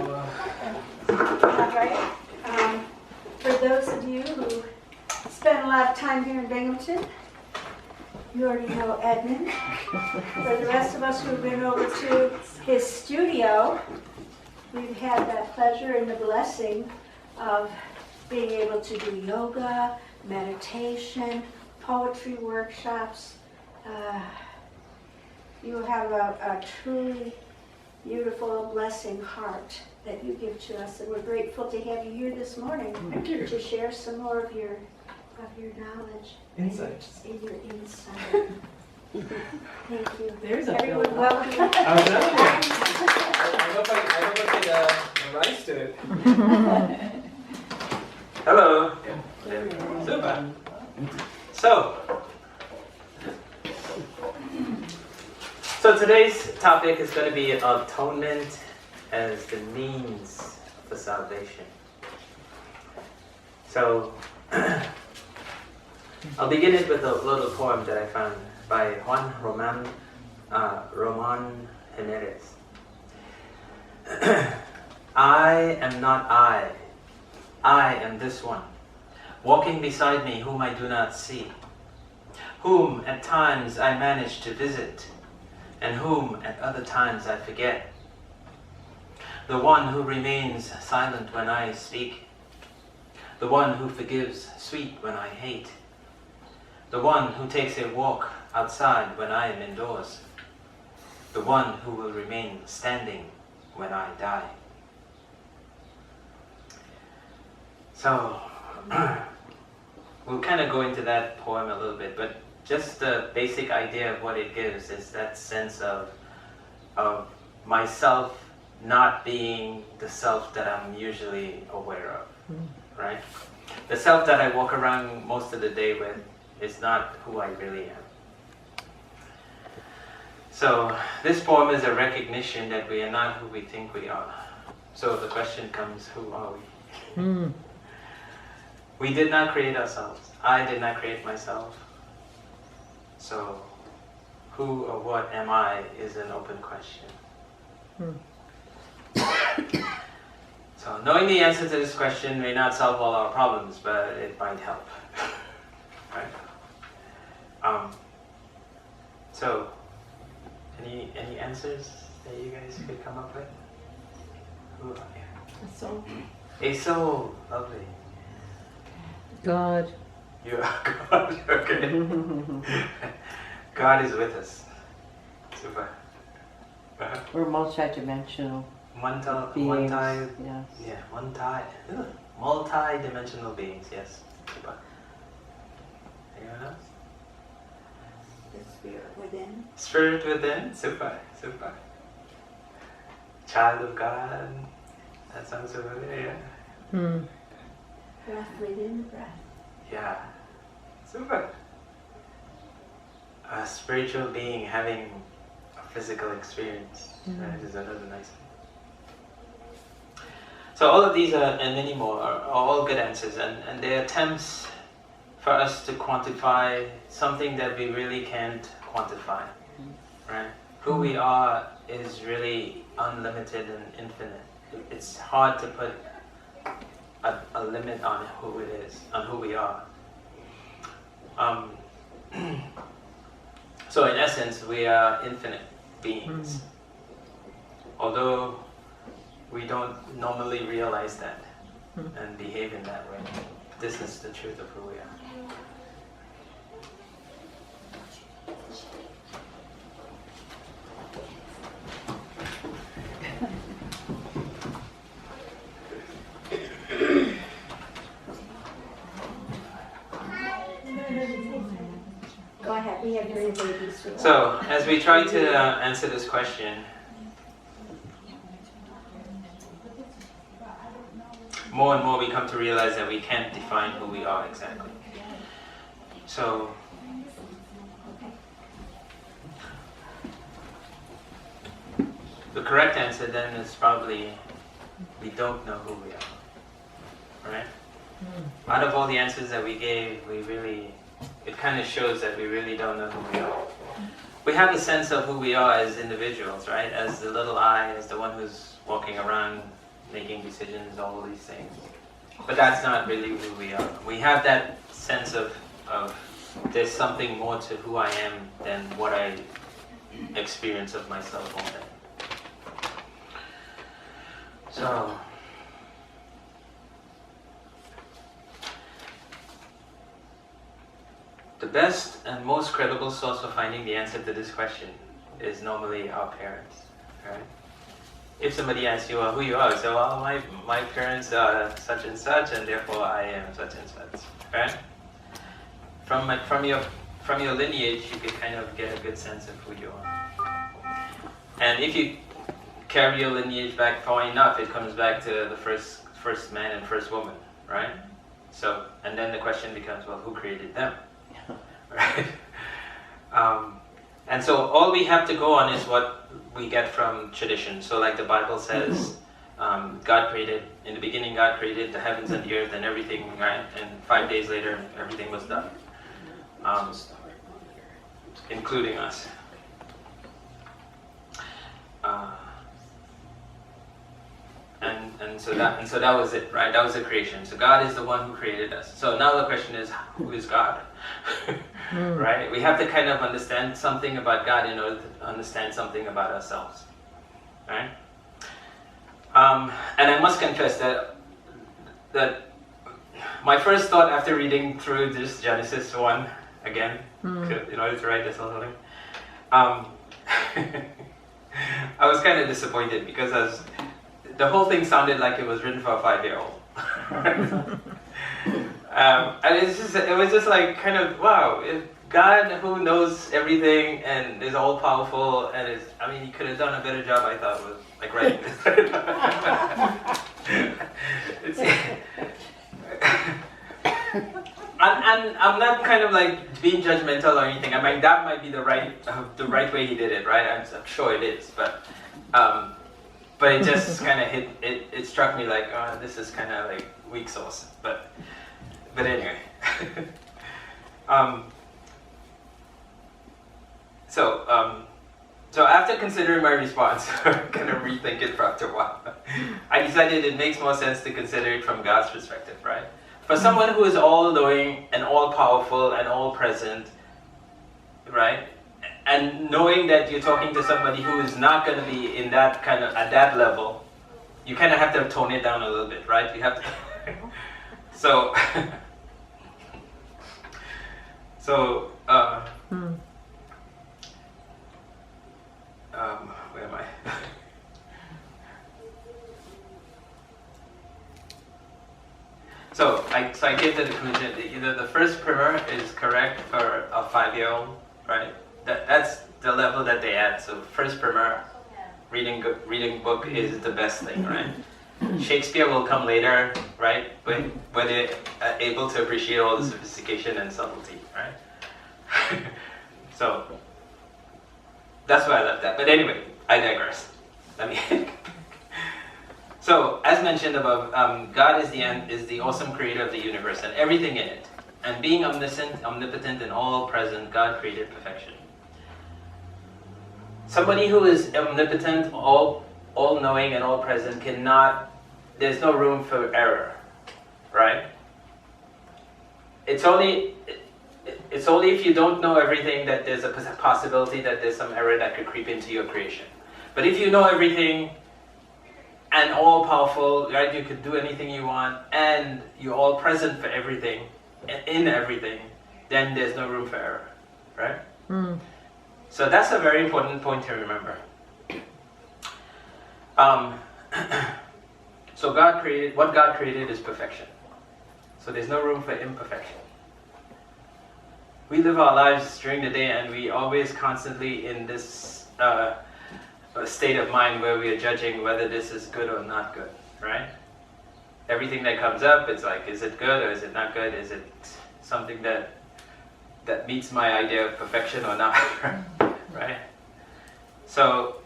All right. For those of you who spend a lot of time here in Binghamton, you already know Edmond. For the rest of us who've been over to his studio, we've had that pleasure and the blessing of being able to do yoga, meditation, poetry workshops. You have a truly beautiful, blessing heart that you give to us, and we're grateful to have you here this morning. Thank you. To share some more of your knowledge. Insights. In your insight. Thank you. There's a Everyone, build-up. welcome. I was telling you. I hope I get rise to it. Hello. There we go. Super. So today's topic is going to be atonement as the means for salvation. So I'll begin it with a little poem that I found by Juan Roman Jimenez. I am not I am this one, walking beside me whom I do not see, whom at times I manage to visit, and whom at other times I forget. The one who remains silent when I speak, the one who forgives sweet when I hate, the one who takes a walk outside when I am indoors, the one who will remain standing when I die. So, we'll kind of go into that poem a little bit, but just the basic idea of what it gives is that sense of myself not being the self that I'm usually aware of, right? The self that I walk around most of the day with is not who I really am. So this poem is a recognition that we are not who we think we are. So the question comes, who are we? We did not create ourselves. I did not create myself. So who or what am I is an open question. So knowing the answer to this question may not solve all our problems, but it might help. Right? So any answers that you guys could come up with? Who are you? A soul. A soul, lovely. God. You are God, okay. God is with us. Super. We're multi-dimensional beings. Multi-dimensional beings, yes. Super. Anyone else? The spirit within. Spirit within, super, super. Child of God, that sounds familiar, yeah. Breath within breath. Yeah, super. A spiritual being having a physical experience, right, is another nice thing. So all of these are, and many more, are all good answers, and they're attempts for us to quantify something that we really can't quantify, right? Who we are is really unlimited and infinite. It's hard to put a limit on who it is, on who we are. So in essence, we are infinite beings. Although we don't normally realize that and behave in that way. This is the truth of who we are. Go ahead, we have your babies. So, as we try to answer this question, more and more we come to realize that we can't define who we are exactly. So, the correct answer then is probably we don't know who we are, right? Out of all the answers that we gave, it kind of shows that we really don't know who we are. We have a sense of who we are as individuals, right? As the little I, as the one who's walking around making decisions, all these things. But that's not really who we are. We have that sense of there's something more to who I am than what I experience of myself all day. So, the best and most credible source of finding the answer to this question is normally our parents, right? If somebody asks you, well, who you are, so well, my parents are such and such, and therefore I am such and such, right? From your lineage, you can kind of get a good sense of who you are. And if you carry your lineage back far enough, it comes back to the first man and first woman, right? So, and then the question becomes, well, who created them? Right? And so all we have to go on is what we get from tradition. So like the Bible says, God created, in the beginning God created the heavens and the earth and everything, right? And 5 days later, everything was done. Including us. And so that was it, right? That was the creation. So God is the one who created us. So now the question is, who is God? Right? We have to kind of understand something about God in order to understand something about ourselves. Right? And I must confess that my first thought after reading through this Genesis 1 again, in order to write this whole thing, I was kind of disappointed because the whole thing sounded like it was written for a 5-year-old. And it was just like kind of, wow, if God who knows everything and is all powerful and he could have done a better job, I thought, was like writing this. And I'm not kind of like being judgmental or anything. I mean, that might be the right way he did it, right? I'm sure it is, but it just kind of it struck me like, oh, this is kind of like weak sauce. But anyway. So after considering my response, kind of rethink it for after a while, I decided it makes more sense to consider it from God's perspective, right? For someone who is all-knowing and all-powerful and all-present, right? And knowing that you're talking to somebody who is not going to be in that kind of, at that level, you kind of have to tone it down a little bit, right? You have to. Where am I? So I came to the conclusion that either the first primer is correct for a 5-year-old, right? That's the level that they at. So first primer, reading book is the best thing, right? Shakespeare will come later, right? When they're able to appreciate all the sophistication and subtlety, right? So that's why I left that. But anyway, I digress. So, as mentioned above, God is the awesome creator of the universe and everything in it. And being omniscient, omnipotent, and all-present, God created perfection. Somebody who is omnipotent, all-knowing, and all-present there's no room for error, right? It's only if you don't know everything that there's a possibility that there's some error that could creep into your creation. But if you know everything, and all powerful, right? You could do anything you want, and you're all present for everything, and in everything, then there's no room for error, right? So that's a very important point to remember. So what God created is perfection. So there's no room for imperfection. We live our lives during the day, and we always constantly in this a state of mind where we are judging whether this is good or not good, right? Everything that comes up, it's like, is it good or is it not good? Is it something that meets my idea of perfection or not, right? So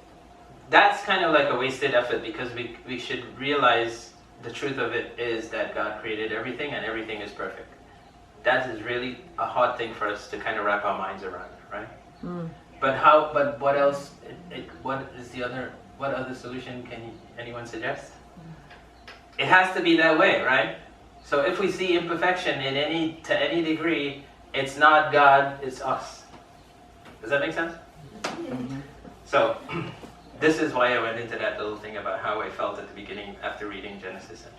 that's kind of like a wasted effort, because we should realize the truth of it is that God created everything and everything is perfect. That is really a hard thing for us to kind of wrap our minds around, right? But what else? What other solution can anyone suggest? it has to be that way, right? So if we see imperfection to any degree, it's not God, it's us. Does that make sense? Mm-hmm. So this is why I went into that little thing about how I felt at the beginning after reading Genesis, and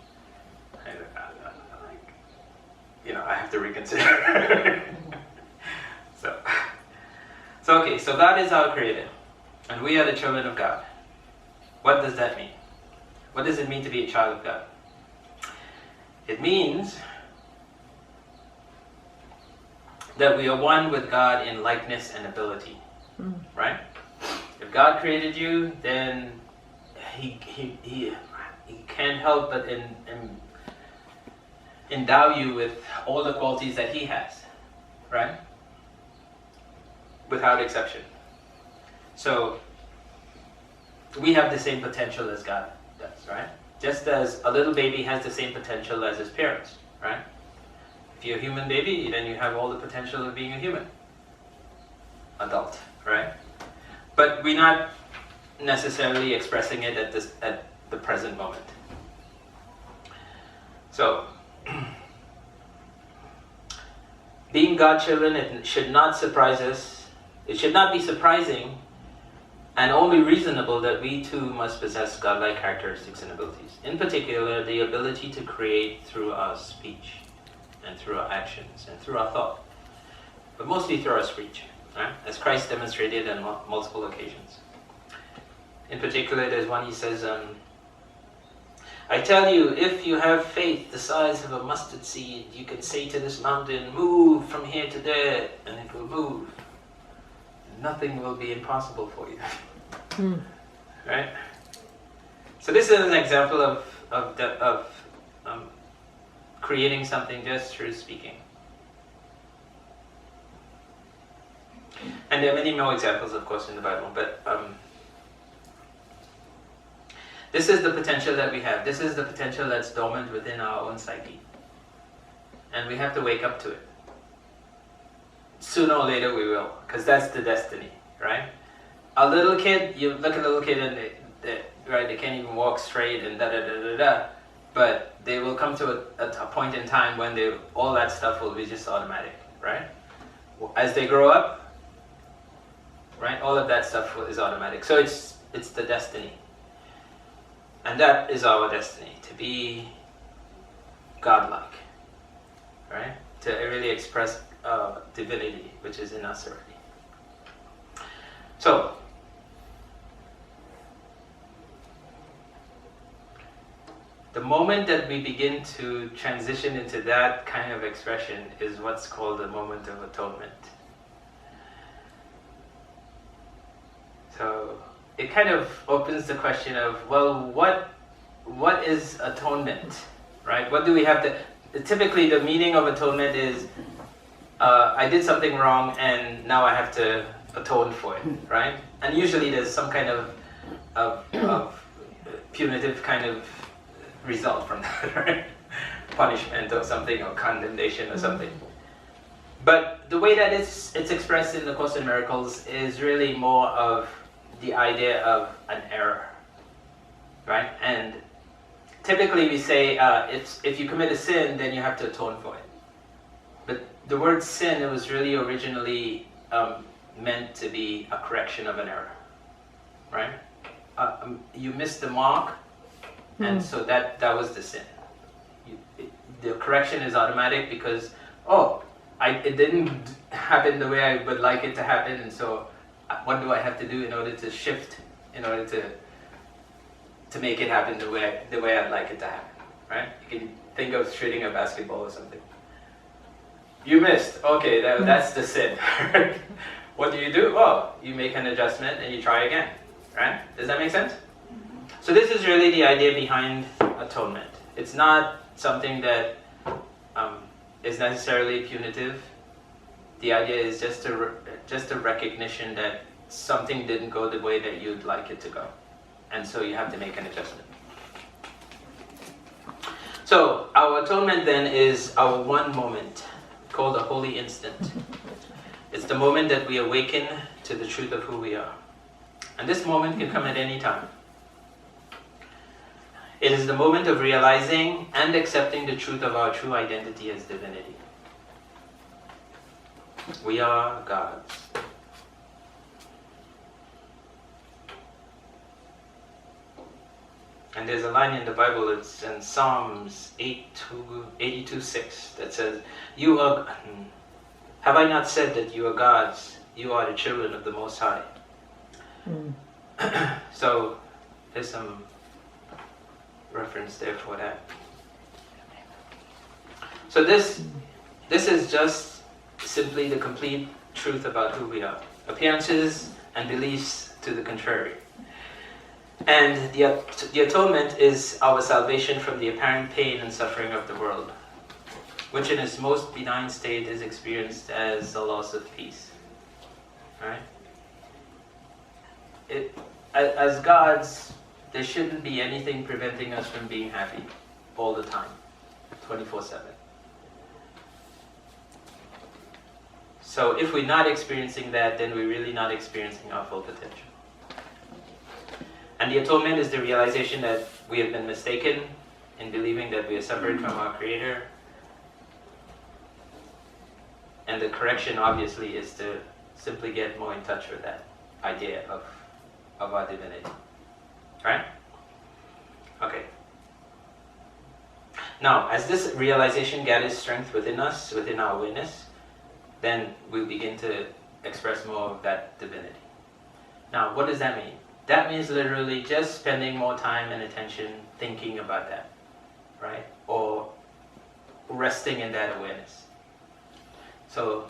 I have to reconsider. so okay, so God is our creator, and we are the children of God. What does that mean? What does it mean to be a child of God? It means that we are one with God in likeness and ability, right? If God created you, then He can't help but endow you with all the qualities that He has, right? Without exception. So we have the same potential as God does, right? Just as a little baby has the same potential as his parents, right? If you're a human baby, then you have all the potential of being a human adult, right? But we're not necessarily expressing it at the present moment. So, being God children, it should not surprise us. It should not be surprising and only reasonable that we too must possess godlike characteristics and abilities. In particular, the ability to create through our speech and through our actions and through our thought, but mostly through our speech, right? As Christ demonstrated on multiple occasions. In particular, there's one he says, I tell you, if you have faith the size of a mustard seed, you can say to this mountain, move from here to there, and it will move. Nothing will be impossible for you. Right? So this is an example of creating something just through speaking. And there are many more examples, of course, in the Bible, but this is the potential that we have. This is the potential that's dormant within our own psyche. And we have to wake up to it. Sooner or later we will, because that's the destiny, right? A little kid, you look at a little kid and they can't even walk straight and da-da-da-da-da, but they will come to a point in time when all that stuff will be just automatic, right? As they grow up, right, all of that stuff is automatic. So it's the destiny. And that is our destiny, to be godlike, right? To really express divinity, which is in us already. So, the moment that we begin to transition into that kind of expression is what's called the moment of atonement. So, it kind of opens the question of, well, what is atonement, right? What do we have to... Typically, the meaning of atonement is, I did something wrong and now I have to atone for it, right? And usually there's some kind of punitive kind of result from that, right? Punishment or something, or condemnation or something. But the way that it's expressed in the Course in Miracles is really more of the idea of an error, right? And typically we say, if you commit a sin, then you have to atone for it. But the word sin, it was really originally meant to be a correction of an error, right? You missed the mark, and so that was the sin. The correction is automatic because, it didn't happen the way I would like it to happen, and so what do I have to do in order to shift, in order to make it happen the way I'd like it to happen, right? You can think of shooting a basketball or something. You missed. Okay, that's the sin. What do? Well, you make an adjustment and you try again, right? Does that make sense? So this is really the idea behind atonement. It's not something that is necessarily punitive. The idea is just a recognition that something didn't go the way that you'd like it to go, and so you have to make an adjustment. So our atonement then is our one moment, called a holy instant. It's the moment that we awaken to the truth of who we are. And this moment can come at any time. It is the moment of realizing and accepting the truth of our true identity as divinity. We are gods. And there's a line in the Bible, it's in Psalms 82:6 that says, "You are, have I not said that you are gods? You are the children of the Most High." So there's some reference there for that. So this is just simply the complete truth about who we are. Appearances and beliefs to the contrary. And the atonement is our salvation from the apparent pain and suffering of the world, which in its most benign state is experienced as the loss of peace. Right? As gods, there shouldn't be anything preventing us from being happy all the time, 24/7. So if we're not experiencing that, then we're really not experiencing our full potential. And the atonement is the realization that we have been mistaken in believing that we are separate from our Creator. And the correction, obviously, is to simply get more in touch with that idea of our divinity. Right? Okay. Now, as this realization gathers strength within us, within our awareness, then we'll begin to express more of that divinity. Now, what does that mean? That means literally just spending more time and attention thinking about that, right? Or resting in that awareness. So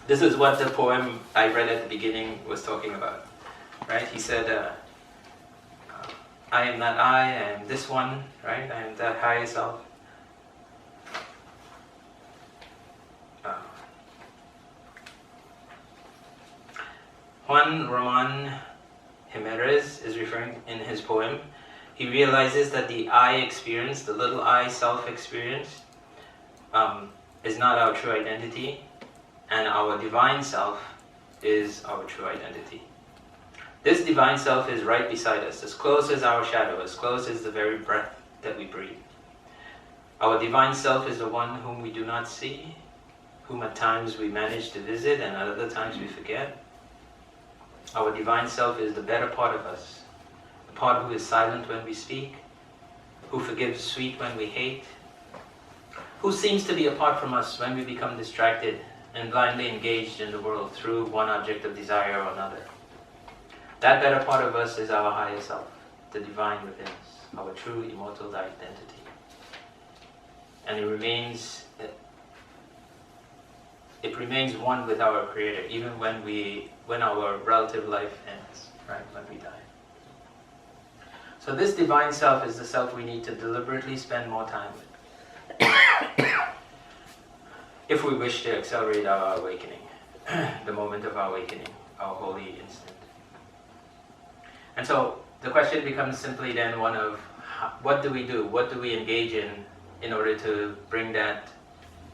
this is what the poem I read at the beginning was talking about, right? He said, I am not I am this one, right? I am that higher self. Juan Ramon Jimenez is referring in his poem. He realizes that the I experience, the little I self-experience, is not our true identity, and our divine self is our true identity. This divine self is right beside us, as close as our shadow, as close as the very breath that we breathe. Our divine self is the one whom we do not see, whom at times we manage to visit and at other times we forget. Our divine self is the better part of us, the part who is silent when we speak, who forgives sweet when we hate, who seems to be apart from us when we become distracted and blindly engaged in the world through one object of desire or another. That better part of us is our higher self, the divine within us, our true immortal identity. And it remains one with our Creator, even when our relative life ends, right, when we die. So this divine self is the self we need to deliberately spend more time with if we wish to accelerate our awakening, the moment of our awakening, our holy instant. And so the question becomes simply then one of, what do we do? What do we engage in order to bring that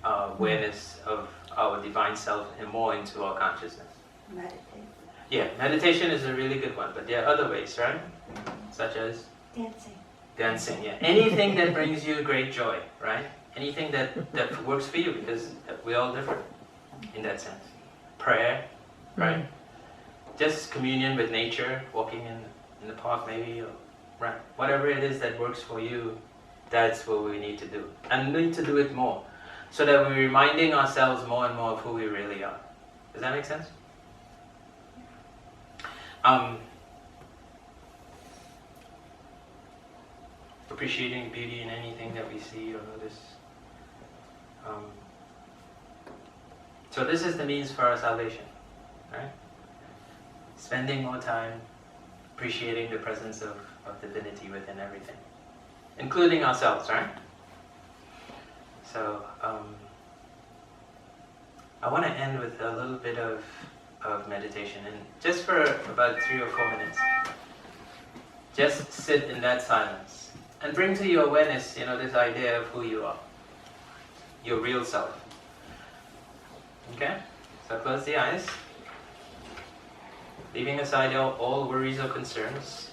awareness of our divine self and more into our consciousness? Meditate. Yeah, meditation is a really good one, but there are other ways, right? Such as? Dancing, yeah. Anything that brings you great joy, right? Anything that works for you, because we're all different in that sense. Prayer, right? Just communion with nature, walking in the park maybe, or, right? Whatever it is that works for you, that's what we need to do. And we need to do it more, so that we're reminding ourselves more and more of who we really are. Does that make sense? Appreciating beauty in anything that we see or notice. So this is the means for our salvation, right? Spending more time appreciating the presence of divinity within everything, including ourselves, right? So I want to end with a little bit of meditation, and just for about 3 or 4 minutes, just sit in that silence and bring to your awareness, this idea of who you are, your real self. Okay? So close the eyes, leaving aside all worries or concerns.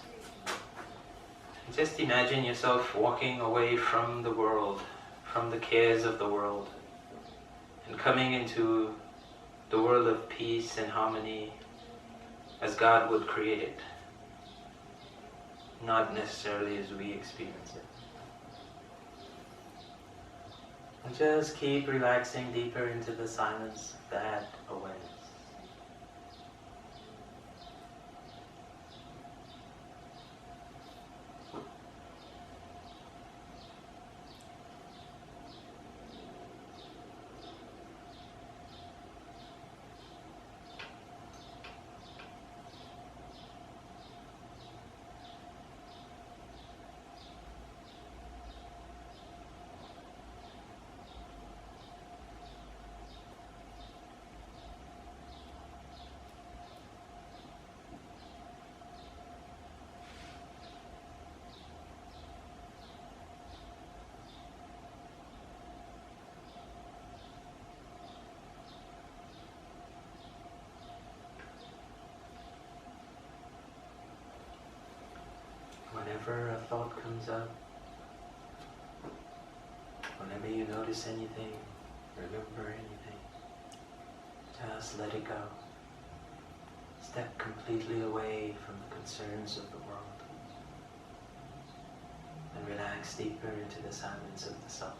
Just imagine yourself walking away from the world, from the cares of the world, and coming into the world of peace and harmony as God would create it, not necessarily as we experience it. And just keep relaxing deeper into the silence of that awareness. Whenever a thought comes up, whenever you notice anything, remember anything, just let it go. Step completely away from the concerns of the world and relax deeper into the silence of the self.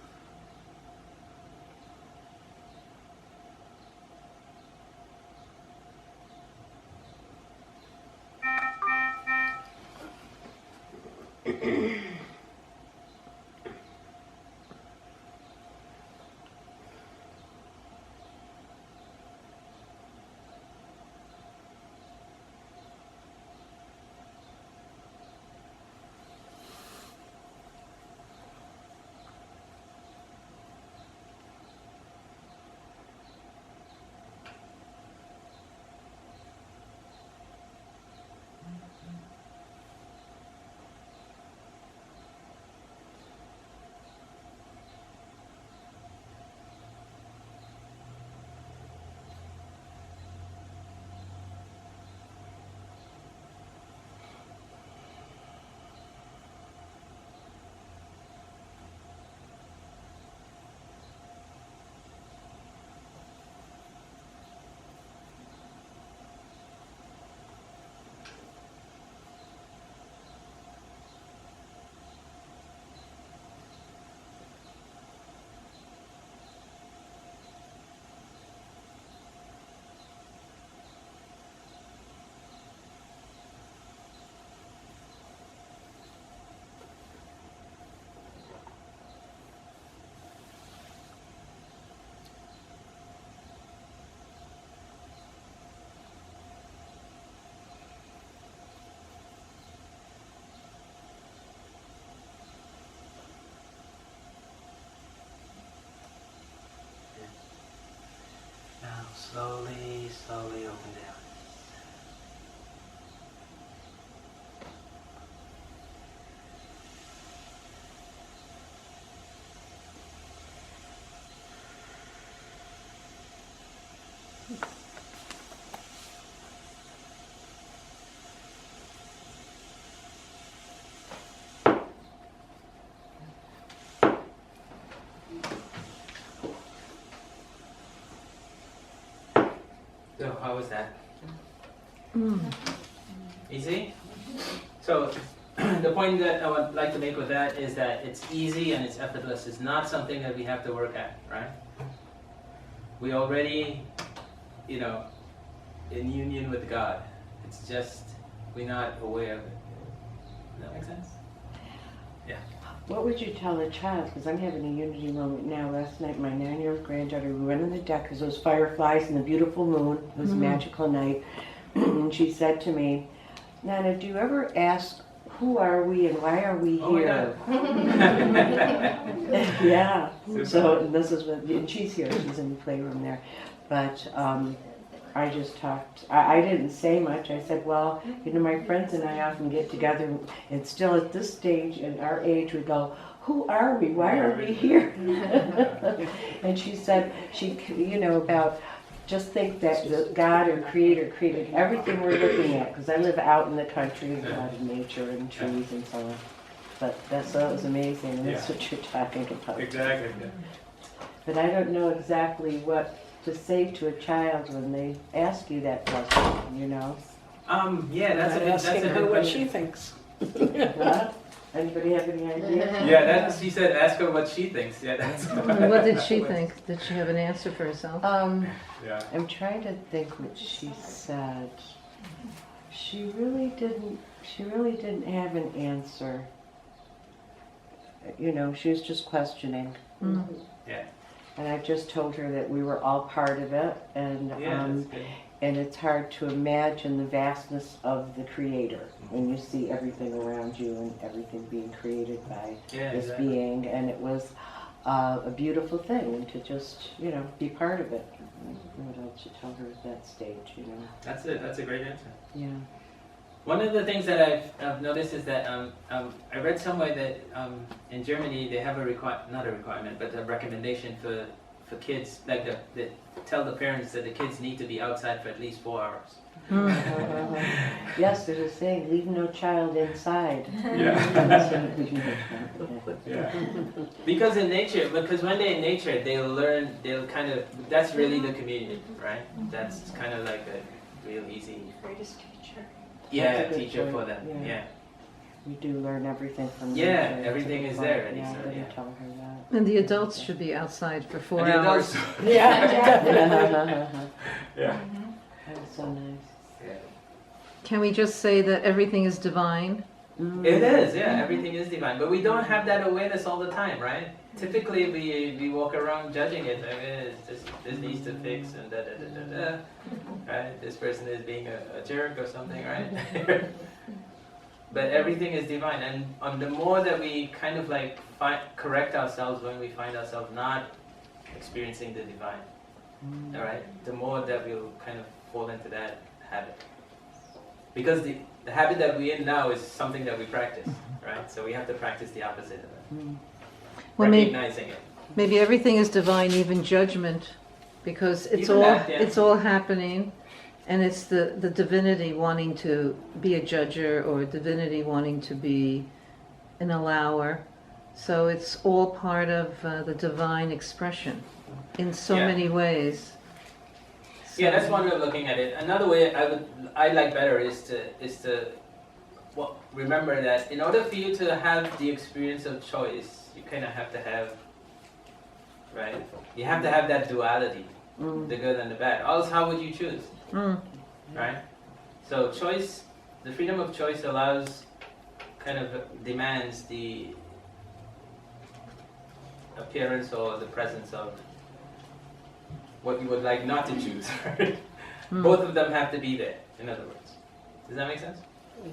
Now slowly, slowly open down. So how was that? Easy? So the point that I would like to make with that is that it's easy and it's effortless. It's not something that we have to work at, right? We already, in union with God. It's just we're not aware of it. Does that make sense? Yeah. What would you tell a child? Because I'm having a unity moment now. Last night, my 9-year-old granddaughter, we went on the deck because those fireflies and the beautiful moon. It was a magical night. And she said to me, Nana, do you ever ask, who are we and why are we here? Yeah. Super. So and this is what, and she's here. She's in the playroom there. But I just talked. I didn't say much. I said, well, my friends and I often get together, and still at this stage, at our age, we go, who are we? Why are we here? And she said, about just think that the God or Creator created everything we're looking at, because I live out in the country, a lot of nature and trees and so on. But that was amazing, and that's Yeah. what you're talking about. Exactly. Yeah. But I don't know exactly what to say to a child when they ask you that question, you know? Yeah, that's a good, that's a asking her good what question. she thinks. Huh? Anybody have any idea? Yeah, that's, she said, ask her what she thinks. Yeah, that's. What did she think? Did she have an answer for herself? Yeah. I'm trying to think what she said. She really didn't have an answer. You know, she was just questioning. Mm. Yeah. And I just told her that we were all part of it, and Yeah, that's good. and it's hard to imagine the vastness of the Creator when you see everything around you and everything being created by Yeah, this exactly. being, and it was a beautiful thing, and to just, you know, be part of it. What else to tell her at that stage, you know? That's it. That's a great answer. Yeah. One of the things that I've noticed is that I read somewhere that in Germany they have not a requirement, but a recommendation for kids, like they tell the parents that the kids need to be outside for at least 4 hours. Yes, there's a saying, leave no child inside. Yeah. Yeah. Because when they're in nature, they'll kind of, that's really the community, right? That's kind of like a real easy, Greatest teacher. yeah, That's a good teacher for point, them, yeah. yeah. We do learn everything from Yeah, nature. everything It's is a good there, point. and Yeah, so, I didn't yeah. tell her that. And the adults should be outside for 4 And the hours. adults- Yeah, Yeah. That was so nice. Yeah. Can we just say that everything is divine? It is, yeah, everything is divine, but we don't have that awareness all the time, right? Typically, we walk around judging it. I mean, it's just this needs to fix and da da da da da. Right? This person is being a jerk or something, right? But everything is divine, and the more that we kind of like correct ourselves when we find ourselves not experiencing the divine, all right, the more that we'll kind of fall into that habit. Because the habit that we're in now is something that we practice, right? So we have to practice the opposite of it. Well, Recognizing it. Maybe everything is divine, even judgment, because it's Even all that, yeah. it's all happening, and it's the divinity wanting to be a judger or divinity wanting to be an allower. So it's all part of the divine expression in so Yeah. many ways. Yeah, that's one way of looking at it. Another way I like better is to well, remember that in order for you to have the experience of choice, you kind of have to have, right? You have to have that duality, the good and the bad. Else, how would you choose, Mm. right? So choice, the freedom of choice allows, kind of demands the appearance or the presence of what you would like not to choose, right? Both of them have to be there, in other words. Does that make sense? Yeah.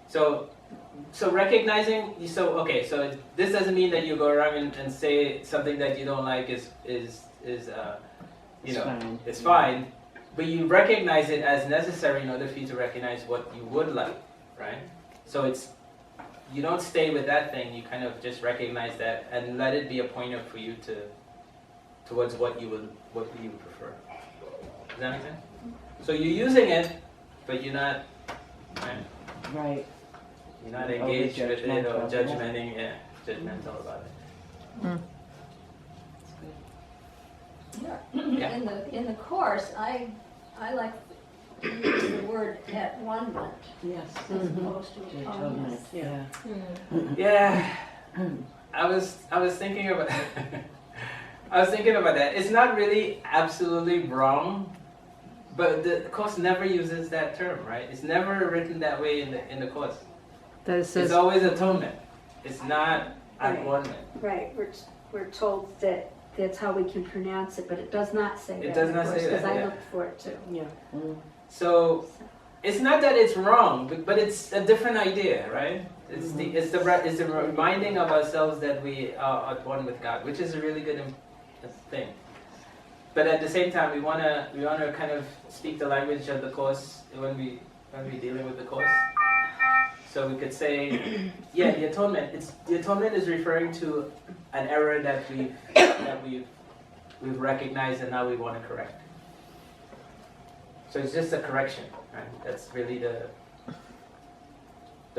So recognizing, so this doesn't mean that you go around and say something that you don't like is Fine. it's fine, but you recognize it as necessary in order for you to recognize what you would like, right? So you don't stay with that thing, you kind of just recognize that and let it be a pointer for you towards what you would prefer. Does that make sense? So you're using it, but you're not, right? Right. You're not Over engaged with it or judgmental, yeah. judgmental about it. Yeah. In the course, I like to use the word at-one-ment Yes. as opposed to atonement. Yeah. Yeah, I was thinking about that. It's not really absolutely wrong, but the course never uses that term, right? It's never written that way in the course. That it It's says always atonement. It's not Right. at-one-ment. Right, we're told that that's how we can pronounce it, but it does not say that. It does not say that, Because I yeah. looked for it too. Yeah. So it's not that it's wrong, but it's a different idea, right? It's the reminding of ourselves that we are at one with God, which is a really good thing. But at the same time, we wanna kind of speak the language of the course when we're dealing with the course. So we could say, yeah, the atonement is referring to an error that we've recognized and now we want to correct. So it's just a correction, right? That's really the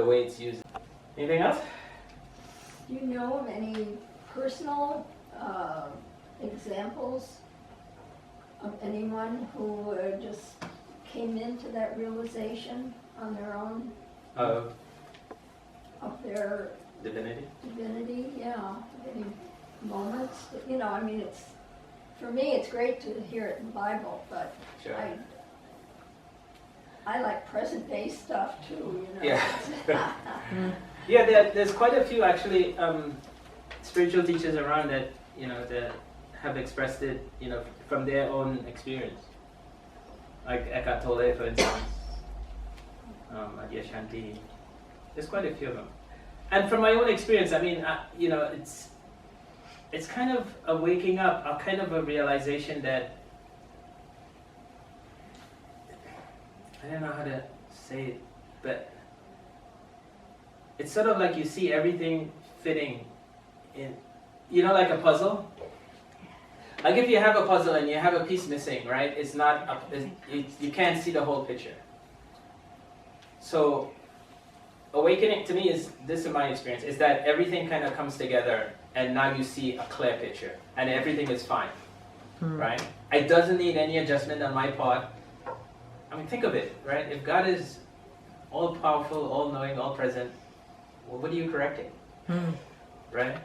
way it's used. Anything else? Do you know of any personal examples of anyone who just came into that realization on their own Of of their divinity? divinity? Yeah, any moments? You know, I mean, it's, for me, it's great to hear it in the Bible, but Sure. I like present-day stuff too, you know. Yeah. Yeah, there's quite a few actually spiritual teachers around that, you know, that have expressed it, you know, from their own experience. Like Eckhart Tolle, for instance, Adya Shanti. There's quite a few of them. And from my own experience, I mean, you know, it's kind of a waking up, a kind of a realization that, I don't know how to say it, but it's sort of like you see everything fitting in, you know, like a puzzle. Like if you have a puzzle and you have a piece missing, right? It's not, you can't see the whole picture. So awakening to me is, this in my experience, is that everything kind of comes together and now you see a clear picture and everything is fine, right? It doesn't need any adjustment on my part. I mean, think of it, right? If God is all powerful, all knowing, all present, well, what are you correcting? Right?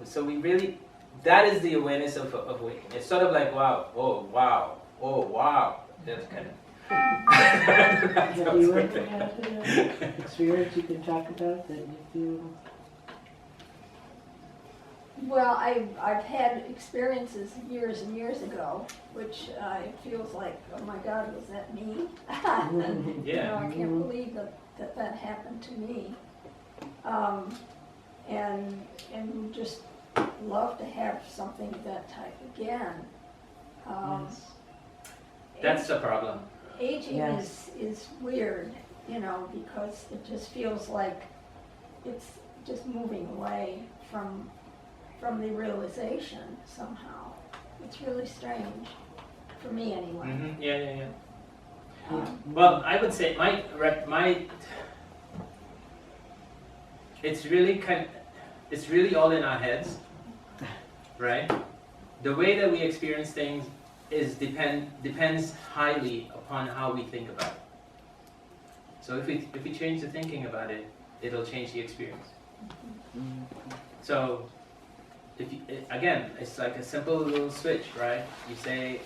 So we really, that is the awareness of awakening. It's sort of like, wow, oh, wow, oh, wow. That's kind of... Have you ever had an experience you can talk about that you feel? Well, I've had experiences years and years ago, which it feels like, oh my God, was that me? You know, I can't believe that happened to me. And just love to have something of that type again. That's the problem. Aging Yes. is weird, you know, because it just feels like it's just moving away from the realization somehow. It's really strange, for me anyway. Mm-hmm. Yeah. Well, I would say my it's really all in our heads, right? The way that we experience things depends highly upon how we think about it. So if we change the thinking about it, it'll change the experience. So again, it's like a simple little switch, right? You say,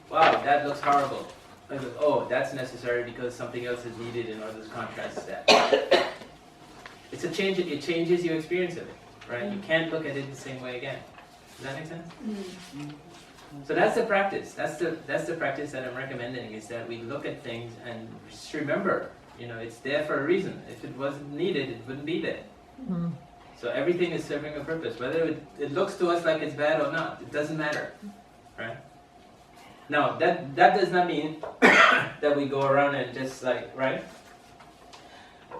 wow, that looks horrible. I go, oh, that's necessary because something else is needed in order to contrast that. It's a change, it changes your experience of it, right? You can't look at it the same way again. Does that make sense? So that's the practice. That's the practice that I'm recommending, is that we look at things and just remember, you know, it's there for a reason. If it wasn't needed, it wouldn't be there. So everything is serving a purpose. Whether it looks to us like it's bad or not, it doesn't matter, right? Now, that does not mean that we go around and just like, right?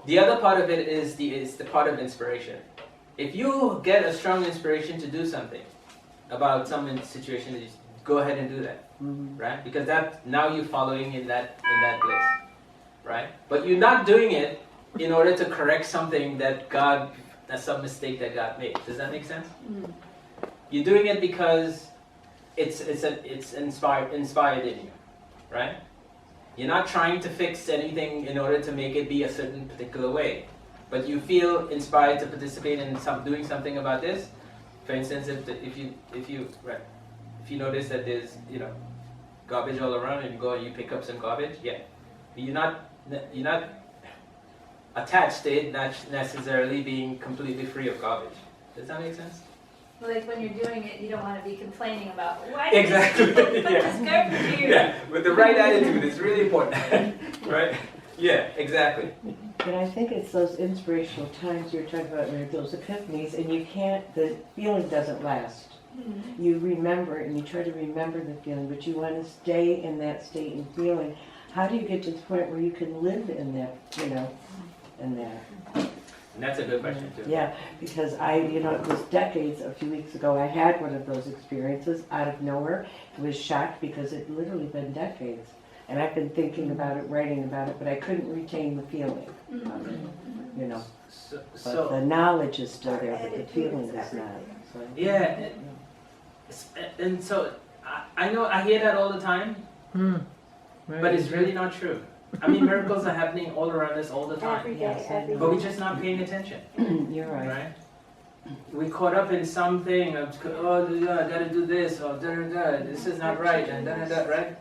The other part of it is the part of inspiration. If you get a strong inspiration to do something about some situation, you go ahead and do that, right? Because now you're following in that place, right? But you're not doing it in order to correct something that's some mistake that God made. Does that make sense? You're doing it because it's inspired in you, right? You're not trying to fix anything in order to make it be a certain particular way, but you feel inspired to participate in doing something about this. For instance, if you notice that there's, you know, garbage all around and you go and you pick up some garbage, you're not attached to it not necessarily being completely free of garbage. Does that make sense? Like when you're doing it, you don't want to be complaining about why Exactly. did people put this garbage here? Yeah, with the right attitude, it's really important, right? Yeah, exactly. But I think it's those inspirational times you're talking about, or those epiphanies, and the feeling doesn't last. You remember it and you try to remember the feeling, but you want to stay in that state and feeling. How do you get to the point where you can live in that, you know, in that? And that's a good question too. Yeah, because it was decades, a few weeks ago, I had one of those experiences out of nowhere. I was shocked because it literally been decades. And I've been thinking about it, writing about it, but I couldn't retain the feeling of it, you know. But the knowledge is still there, but the feeling is not. So, Yeah, and so I know I hear that all the time, but it's really not true. I mean, miracles are happening all around us all the Every time, day, Yes, I every know. but day. we're just not paying attention, You're right. right? We caught up in something of, oh, I gotta do this, or da da da, this is not right, and da da da, right?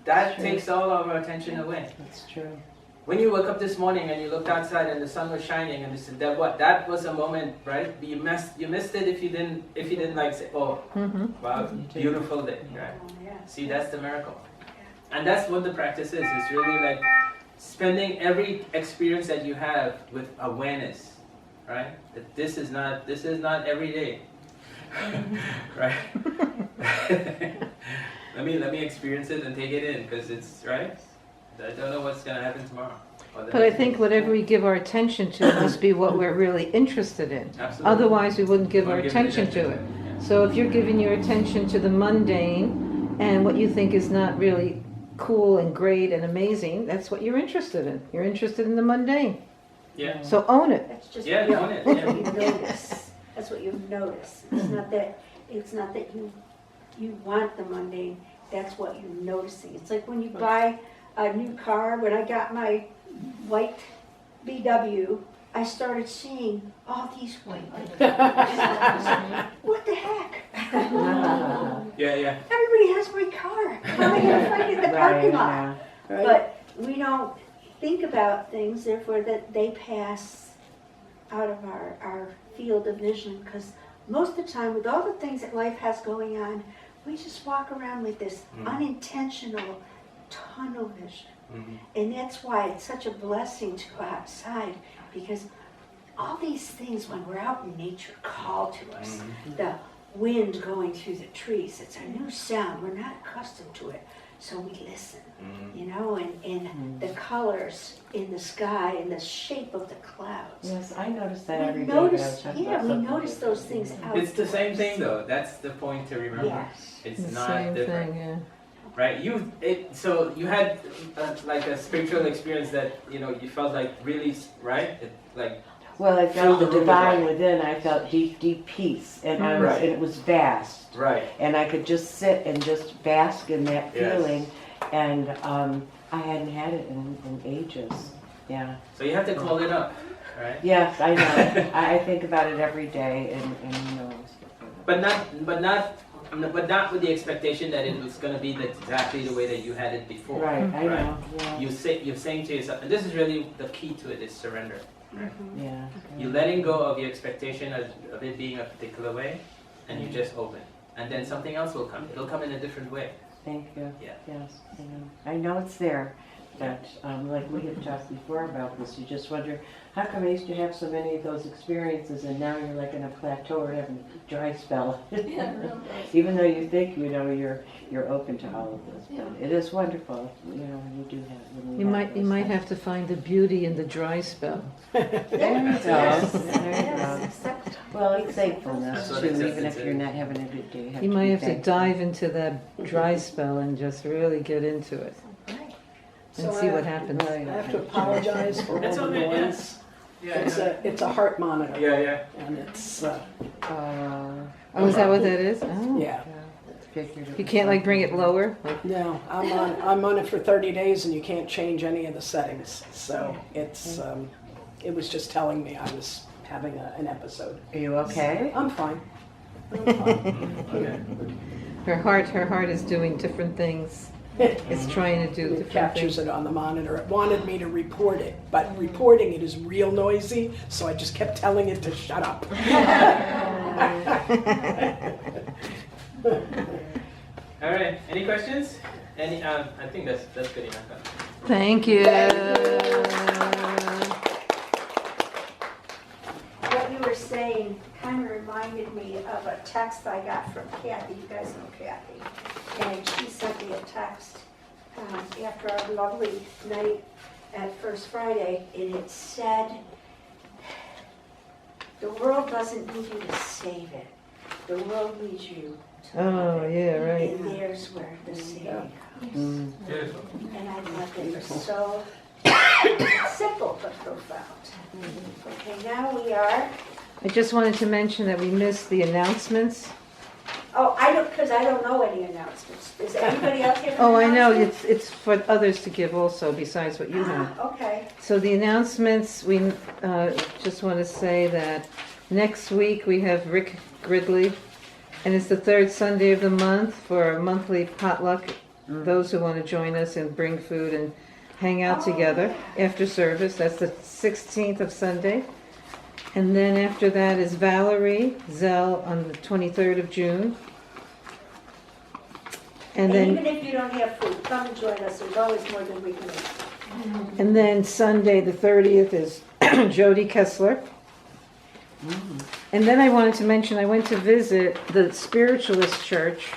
That True. takes all of our attention away. That's true. When you woke up this morning and you looked outside and the sun was shining and you said that what that was a moment, right? You missed it if you didn't like say, oh wow, beautiful day, right? Oh, yeah. See, that's the miracle. And that's what the practice is. It's really like spending every experience that you have with awareness, right? That this is not every day. Right? let me experience it and take it in, because it's right. I don't know what's gonna happen tomorrow. But I think whatever we give our attention to must be what we're really interested in. Absolutely. Otherwise, we wouldn't give our Wouldn't give attention to it. Yeah. So if you're giving your attention to the mundane and what you think is not really cool and great and amazing, that's what you're interested in. You're interested in the mundane. Yeah. So own it. That's just Yeah, what own it, you yeah. notice. That's what you notice. It's not that you want the mundane. That's what you're noticing. It's like when you buy a new car. When I got my white VW, I started seeing all these white. What the heck? Yeah. Everybody has my car. How am I going to find it in the parking lot? yeah. But we don't think about things, therefore, that they pass out of our field of vision, because most of the time, with all the things that life has going on, we just walk around with this unintentional tunnel vision. And that's why it's such a blessing to go outside, because all these things, when we're out in nature, call to us. The wind going through the trees, it's a new sound. We're not accustomed to it, so we listen. You know, and the colors in the sky and the shape of the clouds. Yes, I notice that We every day. but I was notice, talking yeah, about we something notice those things out. It's the same thing though. That's the point to remember. Yes. It's The not same different. thing, yeah. Right? So you had like a spiritual experience that you felt like really right, Well, I Fill felt the the room with divine light. within. I felt deep, deep peace, and Right. and it was vast. right. And I could just sit and just bask in that Yes. feeling, and I hadn't had it in ages. Yeah. So you have to call it up, right? Yes, I know. I think about it every day, and But not with the expectation that it was going to be exactly the way that you had it before. right. I Right. know. Yeah. You're saying to yourself, and this is really the key to it, is surrender. Yeah. You're letting go of your expectation of it being a particular way, and you just open. And then something else will come. It'll come in a different way. Thank you. Yeah. Yes, I know it's there. But like we have talked before about this, you just wonder, how come I used to have so many of those experiences and now you're like in a plateau or having a dry spell? Even though you think you're open to all of this, but it is wonderful. When you do have. When we You might have to find the beauty in the dry spell. There you go. Yes. There you Yes. go. Accept. Well, it's thankfulness That's what too. Even acceptance if you're is. not having a good day, You might be have to thankful. dive into that dry spell and just really get into it and see what happens. Right. I have to apologize for all It's the okay, yeah. noise. Yeah. It's a heart monitor, Yeah. and it's, Oh, is that what that is? Oh. yeah. Figured it You was can't like bring it something. lower? No, I'm on it for 30 days, and you can't change any of the settings. So it's, it was just telling me I was having an episode. Are you okay? I'm fine. Okay. Her heart is doing different things. It's trying to do It different captures things. it on the monitor. It wanted me to report it, but reporting it is real noisy, so I just kept telling it to shut up. All right. Any questions? I think that's good enough. Thank you. What you were saying kind of reminded me of a text I got from Kathy. You guys know Kathy. And she sent me a text after our lovely night at First Friday, and it said, the world doesn't need you to save it. the world needs you. to Oh, love it. yeah, right. And there's where the seed Mm. Beautiful. And I thought they were so simple but profound. Okay, now we are, I just wanted to mention that we missed the announcements. because I don't know any announcements. Does anybody else have an Oh, I know, announcement? it's for others to give also, besides what you have. Okay, So the announcements, we just want to say that next week we have Rick Gridley, and it's the third Sunday of the month for a monthly potluck. Those who want to join us and bring food and hang out together after service. That's the 16th of Sunday. And then after that is Valerie Zell on the 23rd of June. And and then even if you don't have food, come and join us. There's always more than we can eat. And then Sunday, the 30th, is Jody Kessler. And then I wanted to mention, I went to visit the Spiritualist Church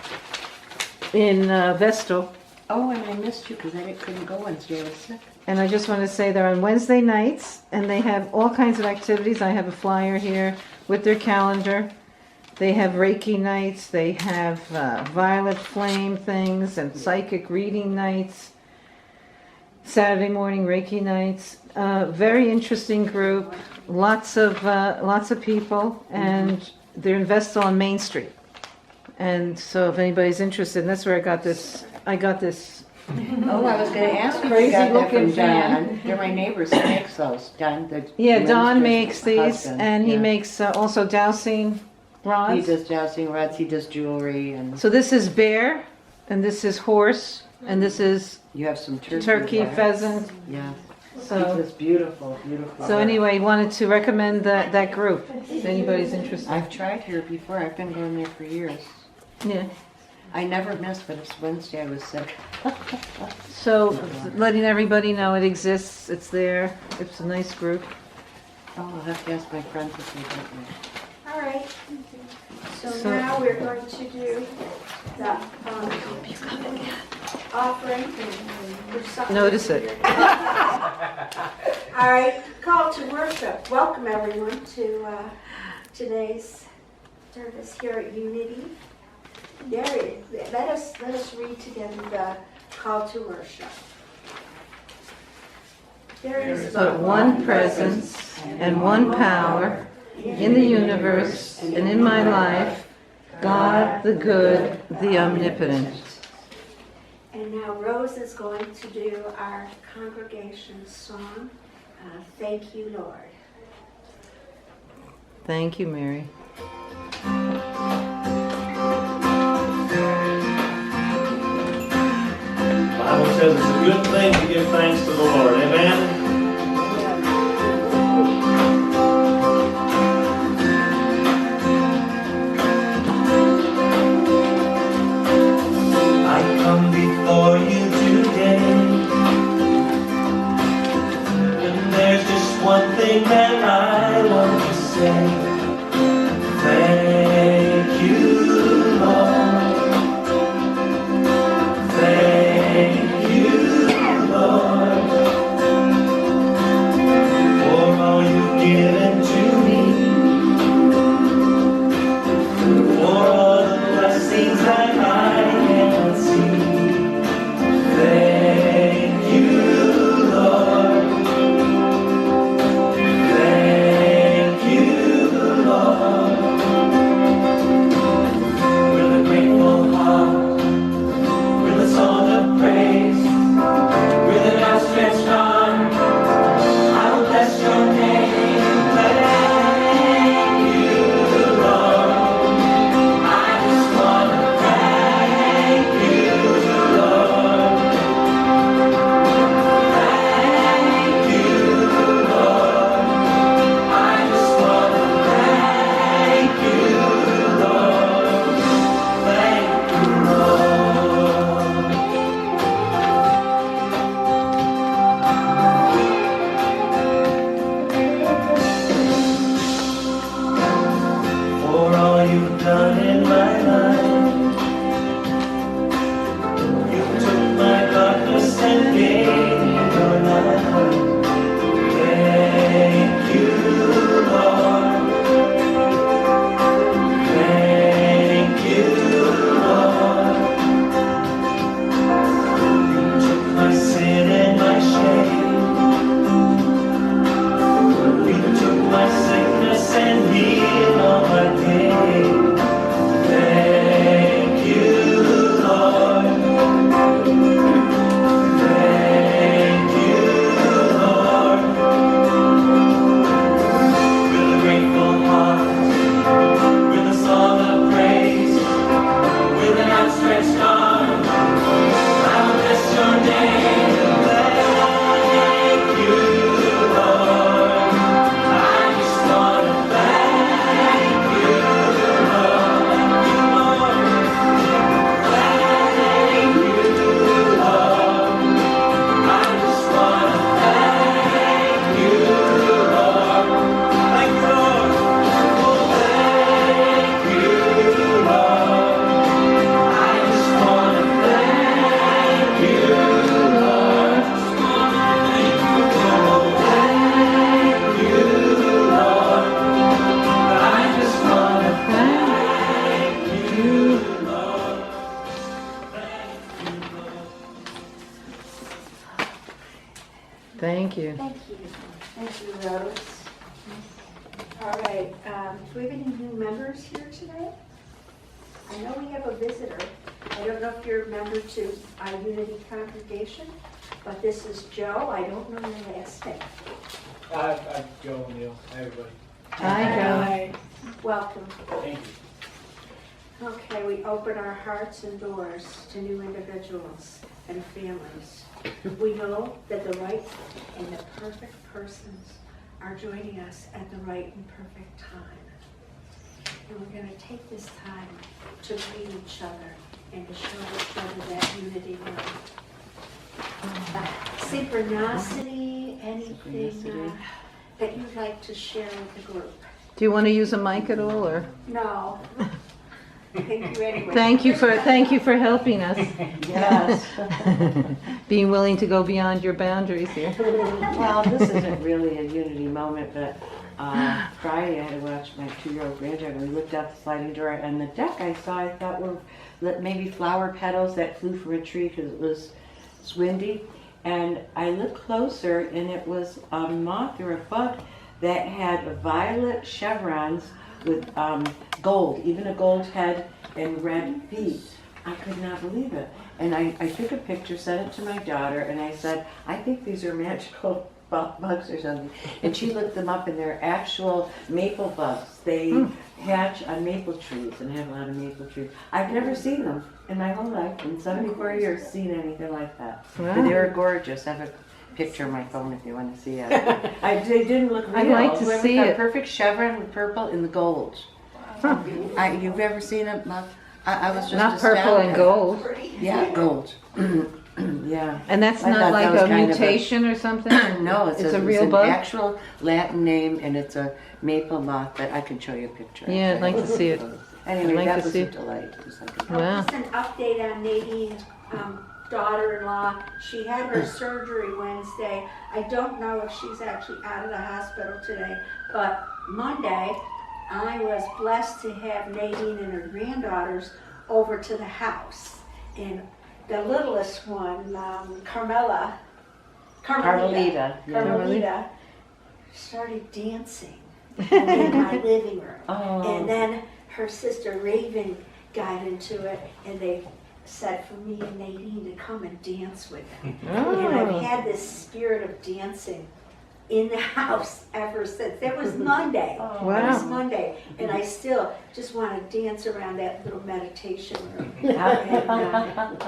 in Vestal. Oh, and I missed you because I couldn't go Wednesday. I was sick. And I just want to say they're on Wednesday nights, and they have all kinds of activities. I have a flyer here with their calendar. They have Reiki nights, they have violet flame things, and psychic reading nights. Saturday morning Reiki nights. Very interesting group. Lots of people, and they're in Vestal on Main Street. And so, if anybody's interested, and that's where I got this. Oh, I was going to ask you if Crazy you got that from looking fan. Don. They're my neighbors. He makes those. Don, the Yeah, Don minister's makes these, husband. and he Yeah. makes also dowsing He rods. does dowsing rods. He does jewelry, and So this is bear, and this is horse, and this is you have some turkey, there. pheasant. Yeah. So, It's beautiful, beautiful. so anyway, wanted to recommend that group, if anybody's interested. I've tried here before. I've been going there for years. Yeah. I never miss, but it's Wednesday. I was sick. So letting everybody know it exists, it's there. It's a nice group. Oh, I'll have to ask my friends if they don't know. All right. So So- now we're going to do the offering. There's something- Notice it. All right, call to worship. Welcome everyone to today's service here at Unity. There it is. Let us read together the call to worship. There is But one presence and one power in the universe and in my life, God the good, the omnipotent. And now Rose is going to do our congregation song, Thank You, Lord. Thank you, Mary. The Bible says it's a good thing to give thanks to the Lord. Amen? I come before you today, and there's just one thing that I want to say. Thank you, Lord. Thank you, Lord, for all you've given to me, for all the blessings that I cannot see. Thank you, Lord. Thank you, Thank you. Thank you. Thank you, Rose. All right, do we have any new members here today? I know we have a visitor. I don't know if you're a member to our Unity congregation, but this is Joe. I don't know your last name. I'm Joe O'Neill. Hi, everybody. Hi, Joe. Welcome. Thank you. Okay, we open our hearts and doors to new individuals and families. We know that the right and the perfect persons are joining us at the right and perfect time. And we're going to take this time to greet each other and to show each other that unity love. Synchronicity, anything that you'd like to share with the group? Do you want to use a mic at all, or? No. Thank you anyway. Thank you for helping us. Yes. Being willing to go beyond your boundaries here. Well, this isn't really a unity moment, but Friday I had to watch my 2-year-old granddaughter. We looked out the sliding door, and the deck I thought were maybe flower petals that flew from a tree because it was windy. And I looked closer, and it was a moth or a bug that had violet chevrons with gold, even a gold head and red feet. I could not believe it. And I took a picture, sent it to my daughter, and I said, I think these are magical bugs or something. And she looked them up, and they're actual maple bugs. They hatch on maple trees, and I have a lot of maple trees. I've never seen them in my whole life, in 74 years, seen anything like that. Wow. But they were gorgeous. I have a picture on my phone if you want to see it. They didn't look real. I'd like to see a it. perfect chevron with purple in the gold. You've ever seen it? I was just Not purple and astounded. gold. Yeah, gold. Yeah. And that's I not thought like that was a kind of mutation or something? No, It's it's a real an bug? actual Latin name, and it's a maple moth, but I can show you a picture. Yeah, I'd like to see it. Anyway, I'd like that to was see a it. delight. It was like a Wow. Just an update on Nadine's daughter-in-law. She had her surgery Wednesday. I don't know if she's actually out of the hospital today, but Monday I was blessed to have Nadine and her granddaughters over to the house. And the littlest one, Carmelita, started dancing in my living room. Oh. And then her sister Raven got into it, and they said for me and Nadine to come and dance with them. And I've had this spirit of dancing in the house ever since. It was Monday. It was Wow. Monday. And I still just want to dance around that little meditation room. And,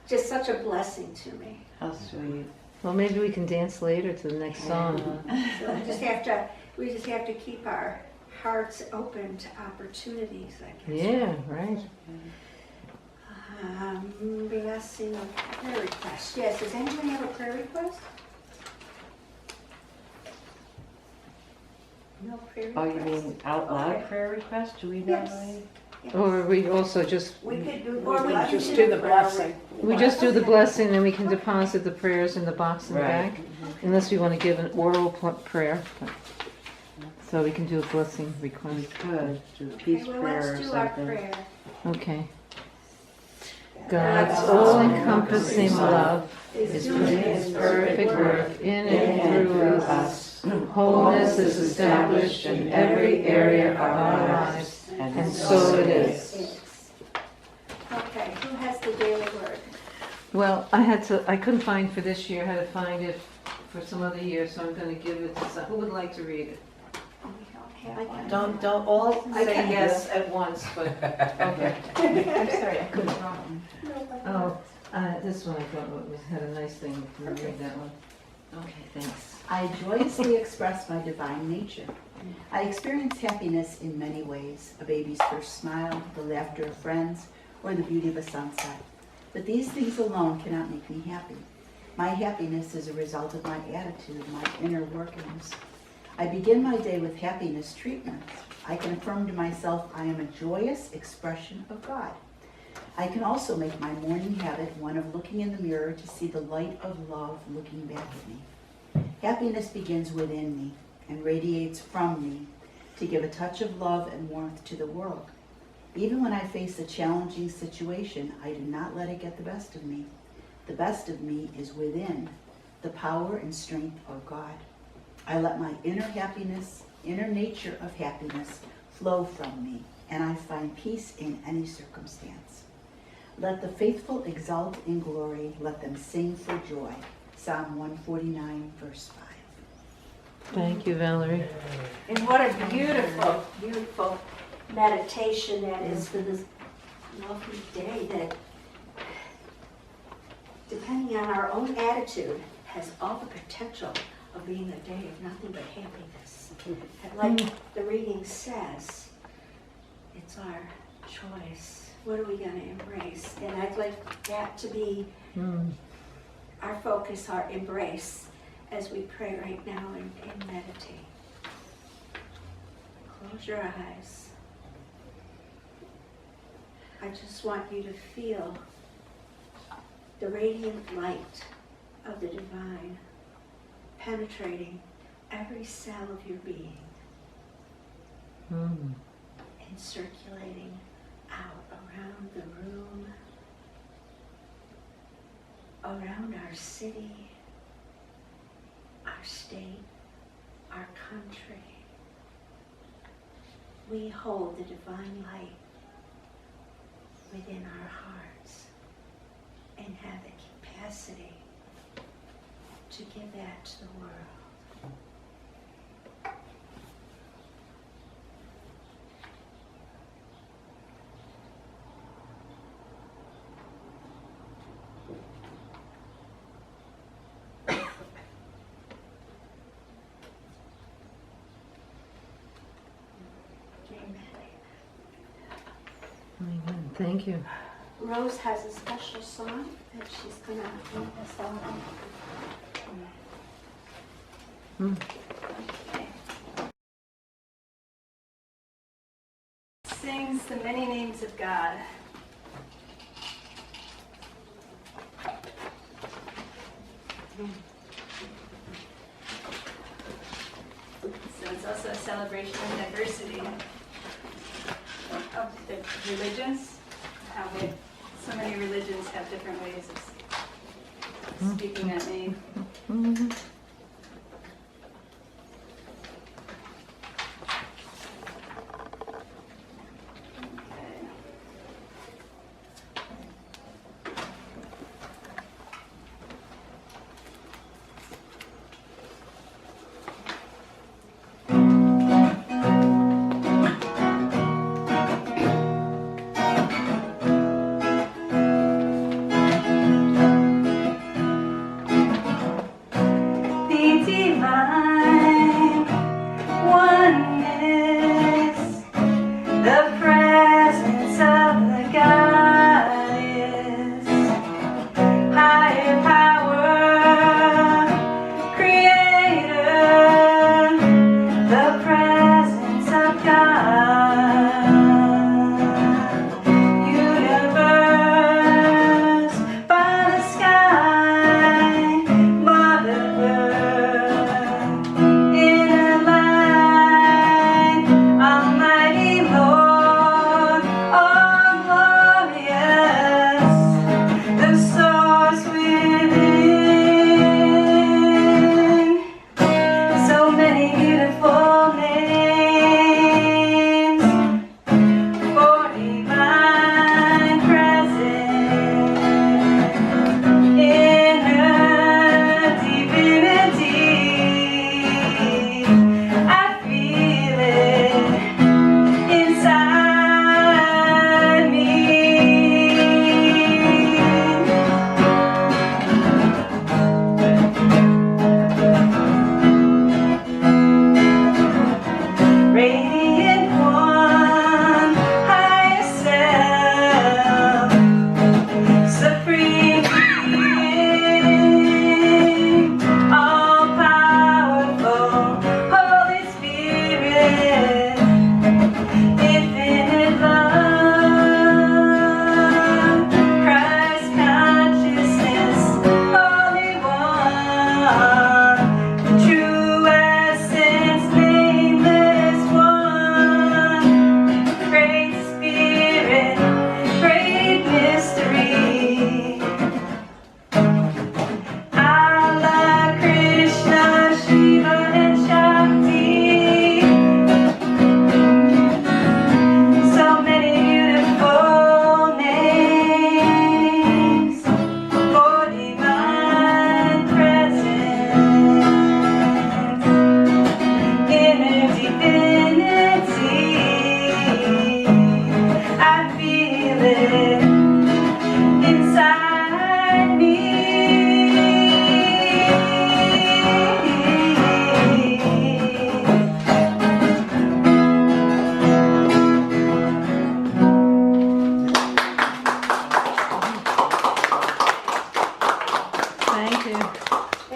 just such a blessing to me. How sweet. Well, maybe we can dance later to the next song. So we just have to keep our hearts open to opportunities, I guess. Yeah, right. Blessing of prayer request. Yes, does anyone have a prayer request? No prayer request? Oh, you mean out loud Okay. prayer request? Do we know Yes. any? Yes. Or we also just, We could do, Or or we we could just do the prayer blessing. we just do the blessing and we can deposit the prayers in the box in the Right. back. Unless we want to give an oral prayer. So we can do a blessing We request. could do a Okay, peace well, prayer or let's do our something. prayer. Okay. God's all-encompassing love is doing His perfect work in and through us. Wholeness is established in every area of our lives, and so it is. Yes. Okay, who has the daily word? Well, I couldn't find for this year, I had to find it for some other year, so I'm going to give it to some. Who would like to read it? We don't have one. Don't all I say can. yes at once, but, okay. I'm sorry, I couldn't wrong. Oh, this one I thought had a nice thing. Can you read that one? Okay, thanks. I joyously express my divine nature. I experience happiness in many ways, a baby's first smile, the laughter of friends, or the beauty of a sunset. But these things alone cannot make me happy. My happiness is a result of my attitude, my inner workings. I begin my day with happiness treatments. I can affirm to myself I am a joyous expression of God. I can also make my morning habit one of looking in the mirror to see the light of love looking back at me. Happiness begins within me and radiates from me to give a touch of love and warmth to the world. Even when I face a challenging situation, I do not let it get the best of me. The best of me is within. the power and strength of God. I let my inner nature of happiness flow from me, and I find peace in any circumstance. Let the faithful exult in glory, let them sing for joy. Psalm 149, verse 5. Thank you, Valerie. And what a beautiful, beautiful meditation that is for this lovely day that, depending on our own attitude, has all the potential of being a day of nothing but happiness. Like the reading says, it's our choice. What are we going to embrace? And I'd like that to be our focus, our embrace, as we pray right now and meditate. Close your eyes. I just want you to feel the radiant light of the divine penetrating every cell of your being and circulating out around the room, around our city, our state, our country. We hold the divine light within our hearts and have the capacity to give that to the world. Amen. Thank you. Rose has a special song that she's going to lead us all on. Okay. Sings the many names of God. So it's also a celebration of diversity of the religions, how so many religions have different ways of speaking that name.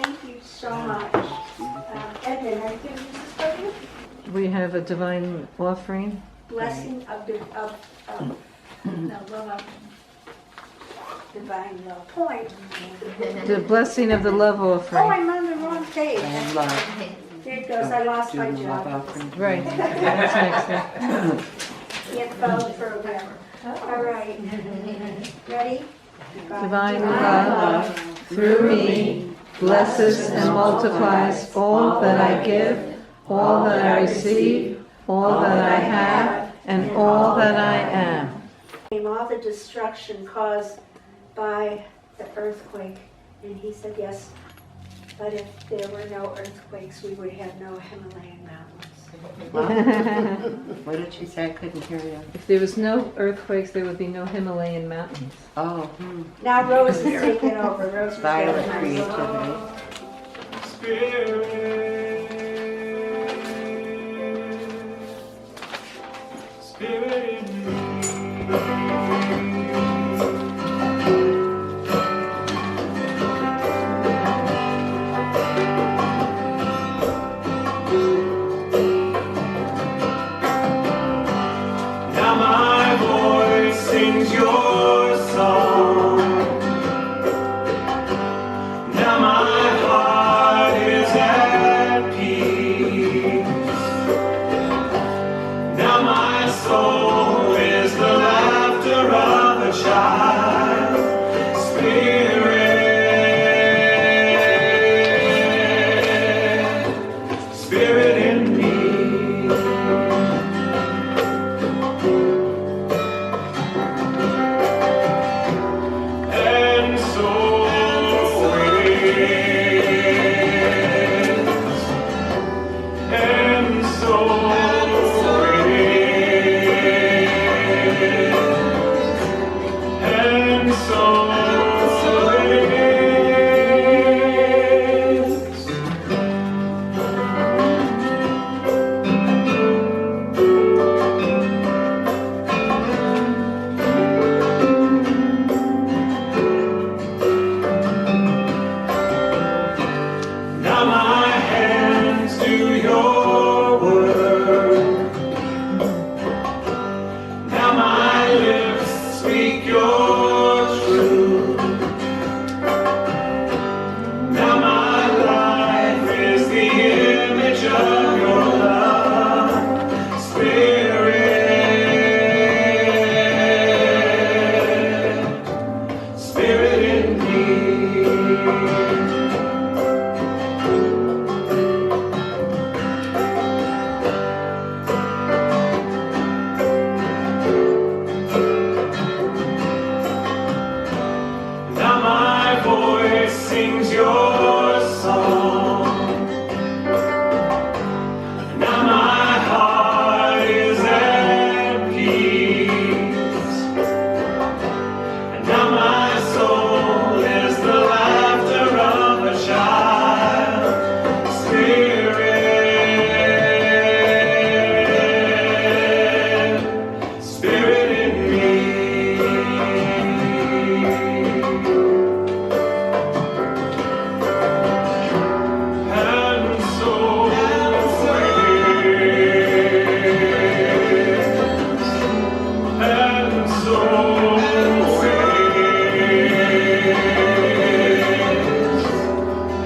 Thank you so much. Edmond, are you going to use this program? We have a divine offering. Blessing of divine love. Point. The blessing of the love Oh, offering. I'm on the wrong page. And love. Here it goes. I lost my Do the love job. offering. Right, that's next. Yeah. Can't follow the program. All right. Ready? Divine love through me blesses and multiplies all that I give, all that I receive, all that I have, and all that I am. All the destruction caused by the earthquake. And he said, yes, but if there were no earthquakes, we would have no Himalayan mountains. What did she say? I couldn't hear you. If there was no earthquakes, there would be no Himalayan mountains. Oh, Now Rose is taking over. Rose was violet very nice. Spirit, Spirit in me. Now my voice sings your song. Now my heart is at peace. Now my soul is the laughter of a child. Spirit, Spirit in me. And so it is. And so it is. And so it is. Now my hands do your work. Now my lips speak your truth. Now my life is the image of your love. Spirit, Spirit in me. Now my voice sings your song. Now my heart is at peace. And now my soul is the laughter of a child. Spirit, Spirit in me. And so it is. And so it is.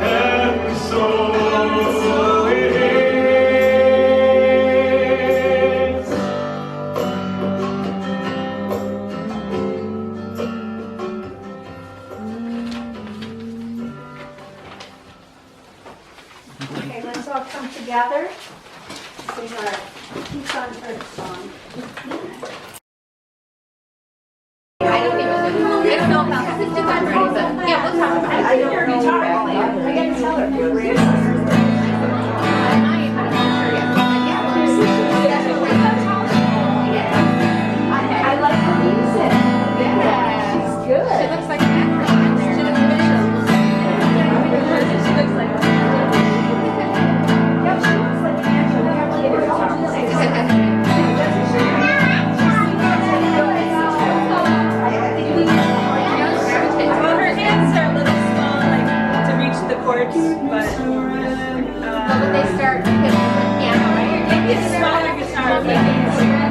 And so it is. Okay, let's all come together. Sing our Peace on Earth song. I don't know about the design ready, but yeah, we'll talk about it. I don't know. I gotta tell her. I like the music. Yes. Good. She looks like an actress. She looks She looks like Yeah, she looks like an angel. We have to get her to talk. Well, her hands are a little small, like to reach the chords, but But when they start picking the piano, right? Or maybe a smaller guitar, maybe